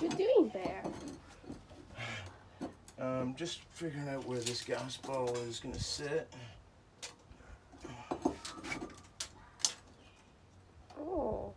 What you doing there? Just figuring out where this gas bottle is gonna sit. Oh.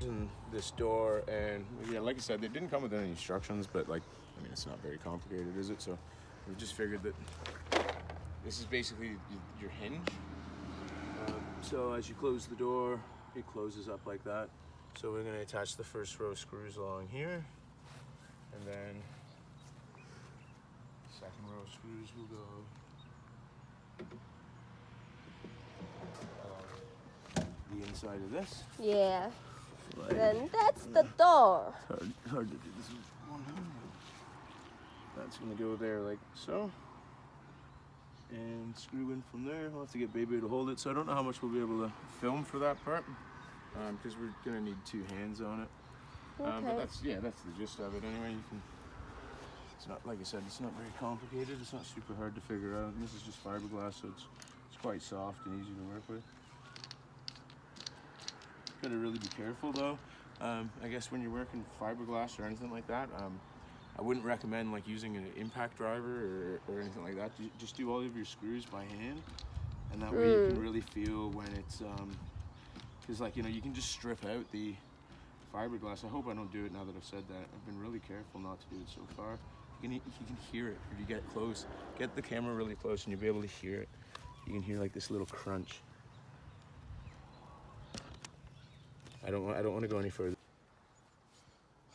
In this door, and yeah, like I said, they didn't come with any instructions, but like, I mean, it's not very complicated, is it? So we just figured that this is basically your hinge. So as you close the door, it closes up like that. So we're going to attach the first row of screws along here, and then the second row of screws will go along the inside of this. Yeah. Like, Then that's the door. it's hard to do this with one hand. That's gonna go there like so. And screw in from there. I'll have to get baby to hold it. So I don't know how much we'll be able to film for that part. Because we're gonna need two hands on it. Okay. But that's the gist of it anyway. It's not, like I said, it's not very complicated. It's not super hard to figure out. And this is just fiberglass, so it's quite soft and easy to work with. Gotta really be careful though. I guess when you're working fiberglass or anything like that, I wouldn't recommend like using an impact driver or anything like that. Just do all of your screws by hand, and that way you can really feel when it's because like, you know, you can just strip out the fiberglass. I hope I don't do it now that I've said that. I've been really careful not to do it so far. You can hear it if you get close. Get the camera really close and you'll be able to hear it. You can hear like this little crunch. I don't want to go any further.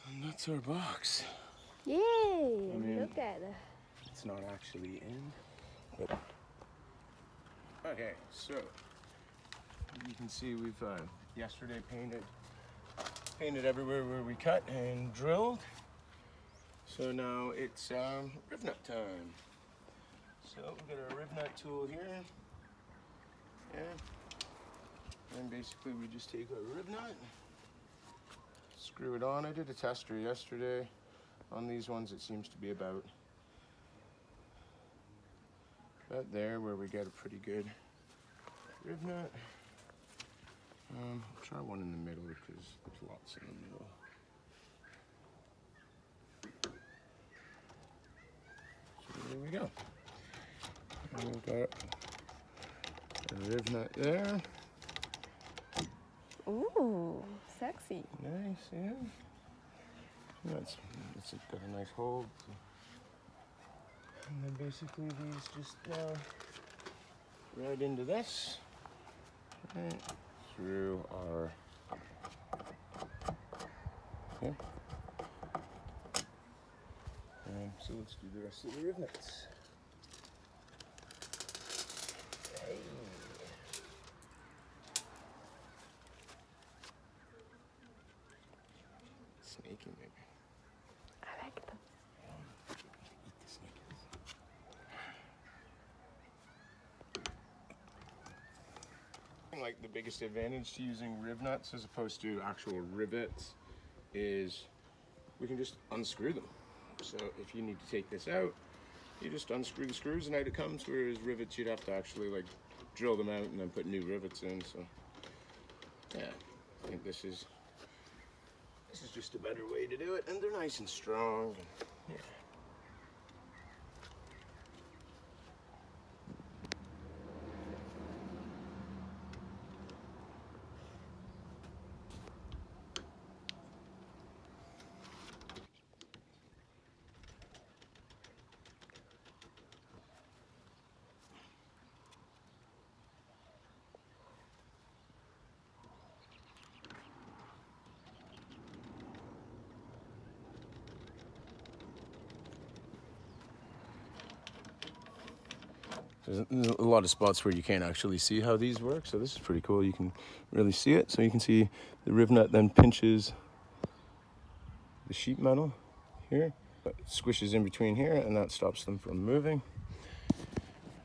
And that's our box. Yay! I mean, Look at it. It's not actually in, but okay. So you can see we've yesterday painted everywhere where we cut and drilled. So now it's riv nut time. So we've got our riv nut tool here. Yeah. And basically we just take our rib nut, screw it on. I did a tester yesterday. On these ones it seems to be about there where we get a pretty good rib nut. I'll try one in the middle because there's lots in the middle. So there we go. And we've got a rib nut there. Ooh, sexy. Nice, yeah. It's got a nice hold. And then basically these just right into this. Right through our okay. So let's do the rest of the riv nuts. Hey. Snaking, maybe. I like them. Eat the snakes. Like the biggest advantage to using riv nuts as opposed to actual rivets is we can just unscrew them. So if you need to take this out, you just unscrew the screws and out it comes, whereas rivets you'd have to actually like drill them out and then put new rivets in. So yeah, I think this is just a better way to do it, and they're nice and strong. And, yeah. There's a lot of spots where you can't actually see how these work, so this is pretty cool. You can really see it. So you can see the riv nut then pinches the sheet metal here, it squishes in between here, and that stops them from moving.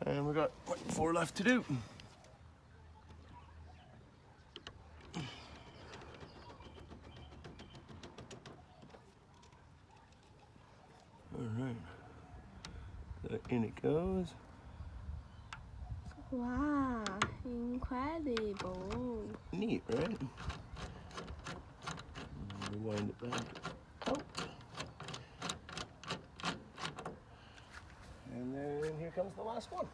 And we got 4 left to do. All right, so in it goes. Wow, incredible. Neat, right? Rewind it back. Oh. And then here comes the last one.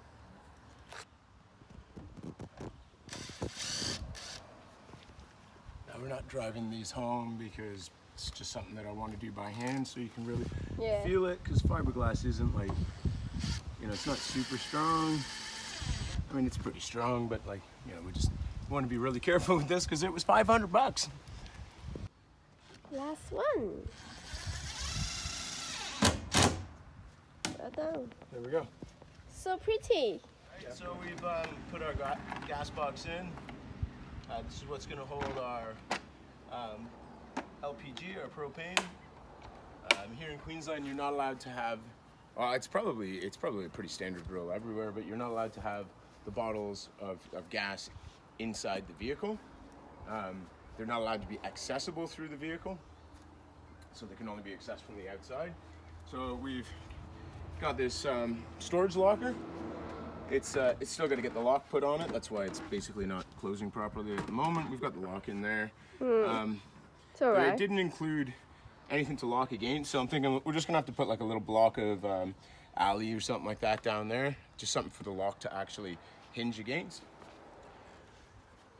Now we're not driving these home because it's just something that I want to do by hand, so you can really feel it, because fiberglass isn't like, you know, it's not super strong. I mean, it's pretty strong, but like, you know, we just want to be really careful with this because it was $500. Last one. Well done. There we go. So pretty. So we've put our gas box in. This is what's going to hold our LPG, our propane. Here in Queensland, you're not allowed to have. Well, it's probably a pretty standard rule everywhere, but you're not allowed to have the bottles of gas inside the vehicle. They're not allowed to be accessible through the vehicle, so they can only be accessed from the outside. So we've got this storage locker. It's still got to get the lock put on it. That's why it's basically not closing properly at the moment. We've got the lock in there. It's all right. It didn't include anything to lock against, so I'm thinking we're just gonna have to put like a little block of alley or something like that down there, just something for the lock to actually hinge against,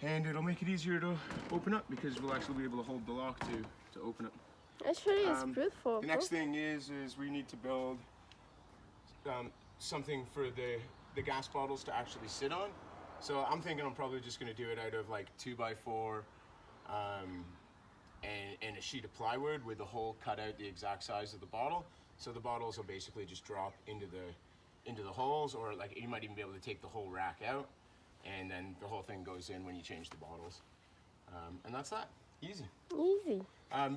and it'll make it easier to open up because we'll actually be able to hold the lock to open it. Actually, it's beautiful. The next thing is we need to build something for the gas bottles to actually sit on. So I'm thinking I'm probably just going to do it out of like 2x4 and a sheet of plywood with the hole cut out the exact size of the bottle. So the bottles will basically just drop into the holes, or like you might even be able to take the whole rack out, and then the whole thing goes in when you change the bottles. And that's that. Easy. Easy.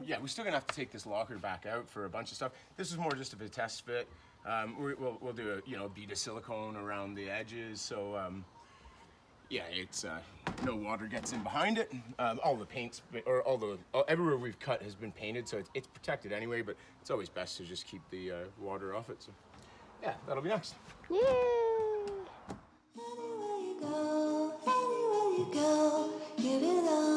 Yeah, we're still gonna have to take this locker back out for a bunch of stuff. This is more just of a test fit. We'll do a bead of silicone around the edges, so yeah, it's no water gets in behind it. All the paints, or everywhere we've cut has been painted, so it's protected anyway. But it's always best to just keep the water off it. So yeah, that'll be next. Yay! Anywhere you go, give it all.